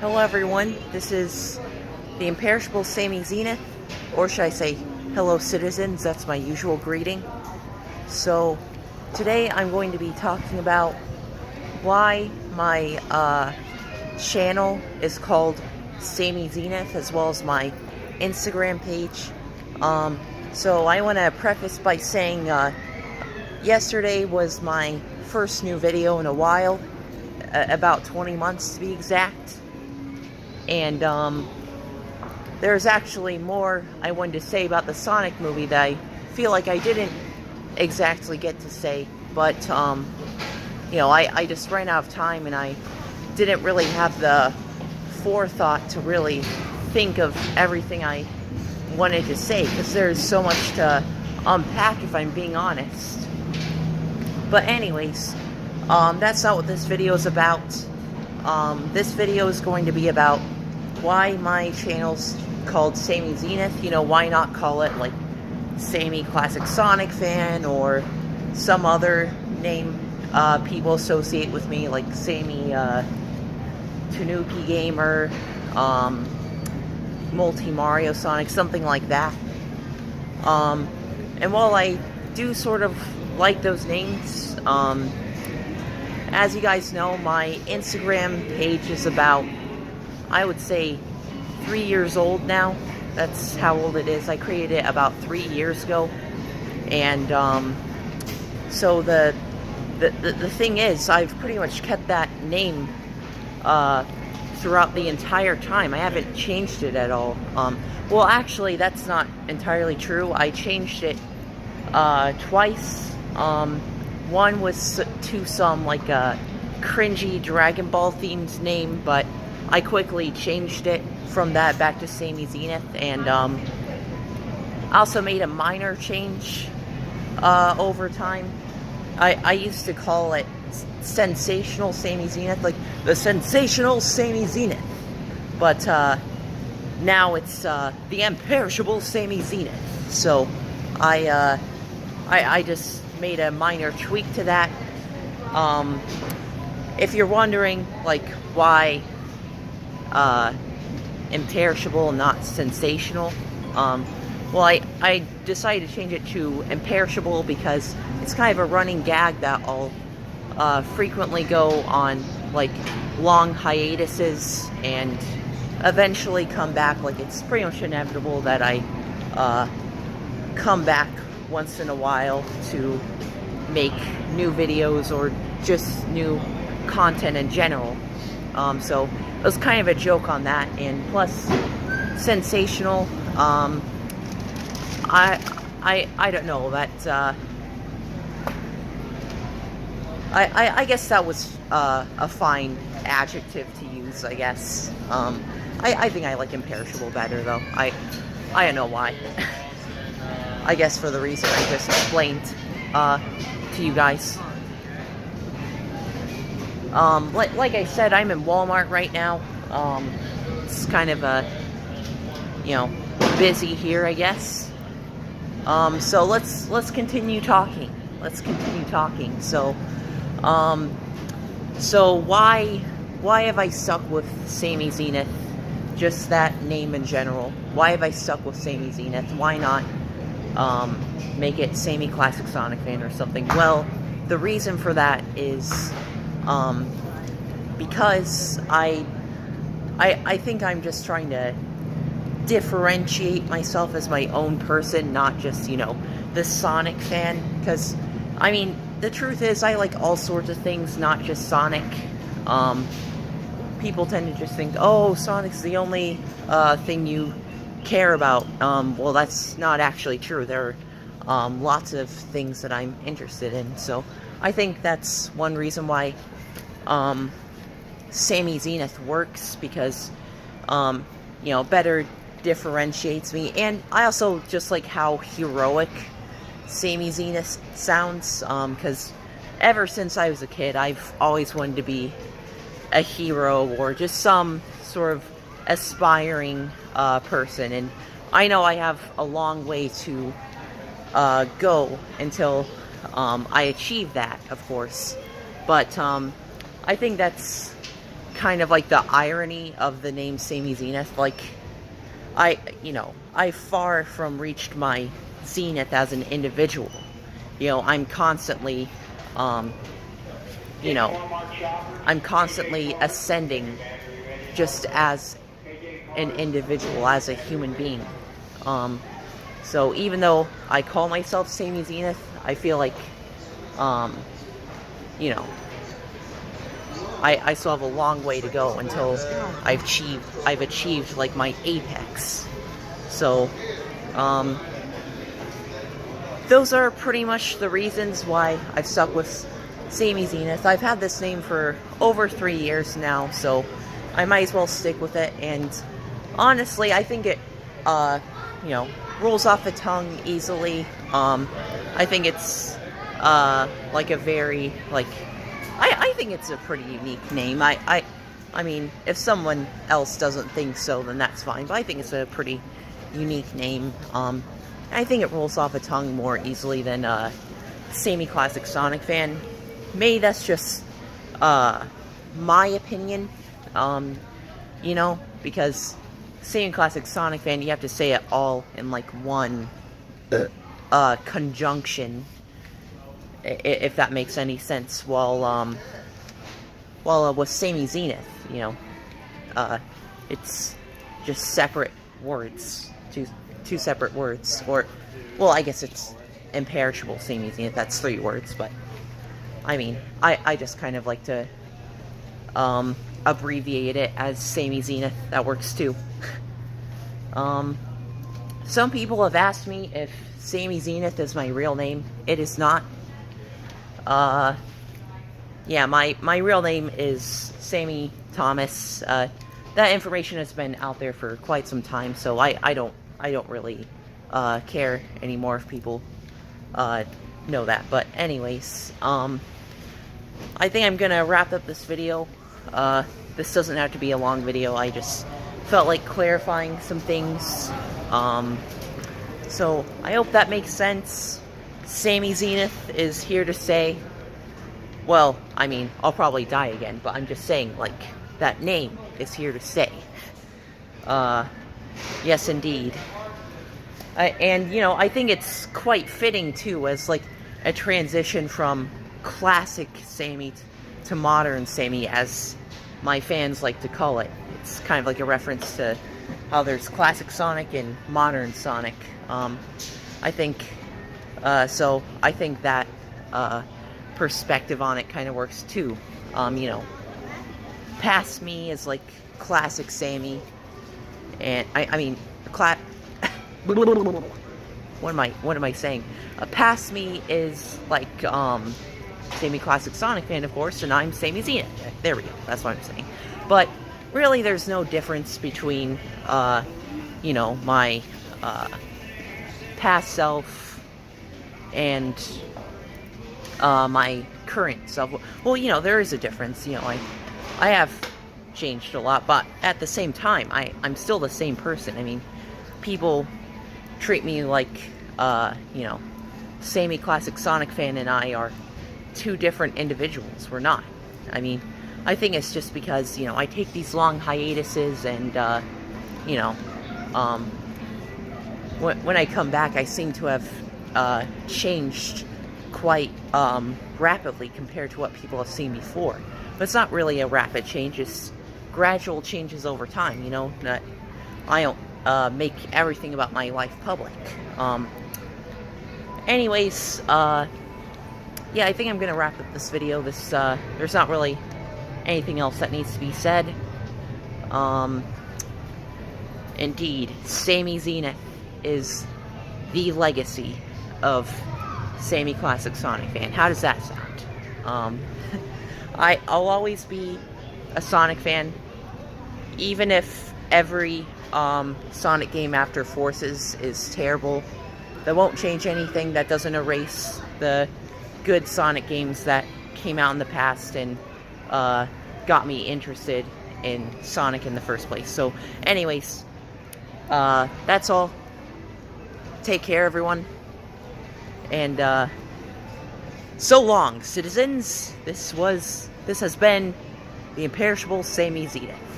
Hello everyone, this is the imperishable Sammy Zenith, or should I say, hello citizens, that's my usual greeting. So, today I'm going to be talking about why my channel is called Sammy Zenith, as well as my Instagram page. So I want to preface by saying yesterday was my first new video in a while, about 20 months to be exact. And there's actually more I wanted to say about the Sonic movie that I feel like I didn't exactly get to say, but you know, I just ran out of time and I didn't really have the forethought to really think of everything I wanted to say, because there's so much to unpack, if I'm being honest. But anyways, that's not what this video is about. This video is going to be about why my channel's called Sammy Zenith. You know, why not call it like Sammy Classic Sonic Fan or some other name people associate with me, like Sammy Tanuki Gamer, Multi Mario Sonic, something like that. And while I do sort of like those names, as you guys know, my Instagram page is about, I would say, 3 years old now. That's how old it is. I created it about 3 years ago. And so the thing is, I've pretty much kept that name throughout the entire time. I haven't changed it at all. Well, actually, that's not entirely true. I changed it twice. One was to some like a cringy Dragon Ball themed name, but I quickly changed it from that back to Sammy Zenith, and I also made a minor change over time. I used to call it Sensational Sammy Zenith, like the Sensational Sammy Zenith, but now it's the Imperishable Sammy Zenith. So I just made a minor tweak to that. If you're wondering, like, why imperishable, not sensational, well, I decided to change it to imperishable because it's kind of a running gag that I'll frequently go on, like, long hiatuses and eventually come back. Like, it's pretty much inevitable that I come back once in a while to make new videos or just new content in general. So it was kind of a joke on that. And plus, sensational, I don't know, that I guess that was a fine adjective to use, I guess. I think I like imperishable better, though. I don't know why. I guess for the reason I just explained to you guys. Like I said, I'm in Walmart right now. It's kind of you know, busy here, I guess. So let's continue talking. So, so why have I stuck with Sammy Zenith? Just that name in general. Why have I stuck with Sammy Zenith? Why not make it Sammy Classic Sonic Fan or something? Well, the reason for that is because I think I'm just trying to differentiate myself as my own person, not just, you know, the Sonic fan. Because, I mean, the truth is, I like all sorts of things, not just Sonic. People tend to just think, oh, Sonic's the only thing you care about. Well, that's not actually true. There are lots of things that I'm interested in. So I think that's one reason why Sammy Zenith works, because you know, better differentiates me. And I also just like how heroic Sammy Zenith sounds, because ever since I was a kid, I've always wanted to be a hero or just some sort of aspiring person. And I know I have a long way to go until I achieve that, of course. But I think that's kind of like the irony of the name Sammy Zenith. Like, I far from reached my zenith as an individual. I'm constantly, I'm constantly ascending just as an individual, as a human being. So even though I call myself Sammy Zenith, I feel like, I still have a long way to go until I've achieved like my apex. So, those are pretty much the reasons why I've stuck with Sammy Zenith. I've had this name for over 3 years now, so I might as well stick with it. And honestly, I think it, rolls off the tongue easily. I think it's, like a very, like, I think it's a pretty unique name. I mean, if someone else doesn't think so, then that's fine. But I think it's a pretty unique name. I think it rolls off the tongue more easily than Sammy Classic Sonic Fan. Maybe that's just my opinion. Because Sammy Classic Sonic Fan, you have to say it all in like one conjunction, if that makes any sense. While with Sammy Zenith, it's just separate words, two separate words. Or, well, I guess it's imperishable Sammy Zenith, that's 3 words, but I mean, I just kind of like to abbreviate it as Sammy Zenith. That works too. Some people have asked me if Sammy Zenith is my real name. It is not. Yeah, my real name is Sammy Thomas. That information has been out there for quite some time, so I don't really care anymore if people know that. But anyways, I think I'm gonna wrap up this video. This doesn't have to be a long video. I just felt like clarifying some things. So I hope that makes sense. Sammy Zenith is here to stay. Well, I mean, I'll probably die again, but I'm just saying, like, that name is here to stay. Yes, indeed. And, I think it's quite fitting, too, as, like, a transition from classic Sammy to modern Sammy, as my fans like to call it. It's kind of like a reference to how there's classic Sonic and modern Sonic. I think that perspective on it kind of works too. Past me is like classic Sammy, and I mean, what am I saying? Past me is like Sammy Classic Sonic Fan, of course, and I'm Sammy Zenith. There we go. That's what I'm saying. But really, there's no difference between my past self and my current self. Well, there is a difference. I have changed a lot, but at the same time, I'm still the same person. I mean, people treat me like, Sammy Classic Sonic Fan and I are 2 different individuals. We're not. I mean, I think it's just because, I take these long hiatuses and, when I come back, I seem to have changed quite rapidly compared to what people have seen before. But it's not really a rapid change, it's gradual changes over time, That I don't make everything about my life public. Anyways, yeah, I think I'm gonna wrap up this video. There's not really anything else that needs to be said. Indeed, Sammy Zenith is the legacy of Sammy Classic Sonic Fan. How does that sound? I'll always be a Sonic fan, even if every Sonic game after Forces is terrible. That won't change anything. That doesn't erase the good Sonic games that came out in the past and got me interested in Sonic in the first place. So anyways, that's all. Take care, everyone, and so long, citizens. This has been the imperishable Sammy Zenith.